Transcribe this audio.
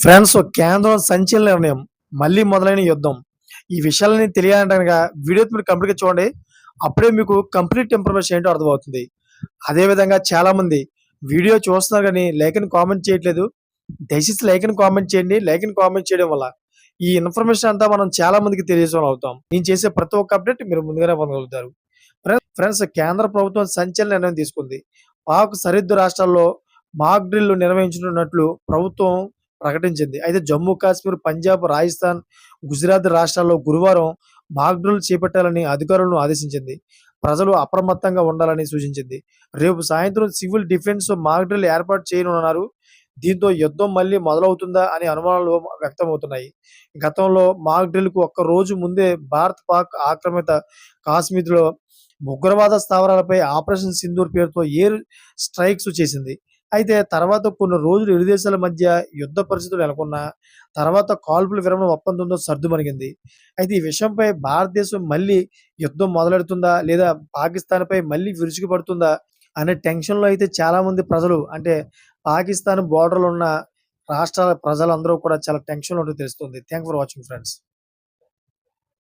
France కేంద్రం సంచలన నిర్ణయం. మళ్ళీ మొదలైన యుద్ధం. ఈ విషయాలన్నీ తెలియాలంటే గనక వీడియో మీరు కంప్లీట్‌గా చూడండి. అప్పుడే మీకు కంప్లీట్ ఇన్ఫర్మేషన్ ఏంటో అర్థమవుతుంది. అదే విధంగా చాలామంది వీడియో చూస్తున్నారు గానీ లైక్ అని కామెంట్ చేయట్లేదు. దయచేసి లైక్ అని కామెంట్ చేయండి. లైక్ అని కామెంట్ చేయడం వల్ల ఈ ఇన్ఫర్మేషన్ అంతా మనం చాలా మందికి తెలియజేసేవాళ్ళం అవుతాం. నేను చేసే ప్రతి ఒక్క అప్డేట్ మీరు ముందుగానే పొందగలుగుతారు. ఫ్రెండ్స్ కేంద్ర ప్రభుత్వం సంచలన నిర్ణయం తీసుకుంది. పాక్ సరిహద్దు రాష్ట్రాల్లో మాక్ డ్రిల్ నిర్వహించనున్నట్లు ప్రభుత్వం ప్రకటించింది. అయితే జమ్మూ కాశ్మీర్, పంజాబ్, రాజస్థాన్, గుజరాత్ రాష్ట్రాల్లో గురువారం మాక్ డ్రిల్ చేపట్టాలని అధికారులను ఆదేశించింది. ప్రజలు అప్రమత్తంగా ఉండాలని సూచించింది. రేపు సాయంత్రం సివిల్ డిఫెన్స్ మాక్ డ్రిల్ ఏర్పాటు చేయనున్నారు. దీంతో యుద్ధం మళ్ళీ మొదలవుతుందా అనే అనుమానాలు వ్యక్తమవుతున్నాయి. గతంలో మాక్ డ్రిల్‌కు ఒక్క రోజు ముందే భారత్, పాక్ ఆక్రమిత కాశ్మీర్‌లో ఉగ్రవాద స్థావరాలపై ఆపరేషన్ సింధూర్ పేరుతో ఎయిర్ స్ట్రైక్స్ చేసింది. అయితే తర్వాత కొన్ని రోజులు ఇరు దేశాల మధ్య యుద్ధ పరిస్థితులు నెలకొన్నా తర్వాత కాల్పుల విరమణ ఒప్పందంతో సర్దుమణిగింది. అయితే ఈ విషయంపై భారతదేశం మళ్ళీ యుద్ధం మొదలెడుతుందా? లేదా పాకిస్తాన్‌పై మళ్ళీ విరుచుకుపడుతుందా? అనే టెన్షన్‌లో అయితే చాలామంది ప్రజలు అంటే పాకిస్తాన్ బోర్డర్‌లో ఉన్న రాష్ట్రాల ప్రజలందరూ కూడా చాలా టెన్షన్‌లో ఉన్నట్టు తెలుస్తుంది. Thank for watching friends.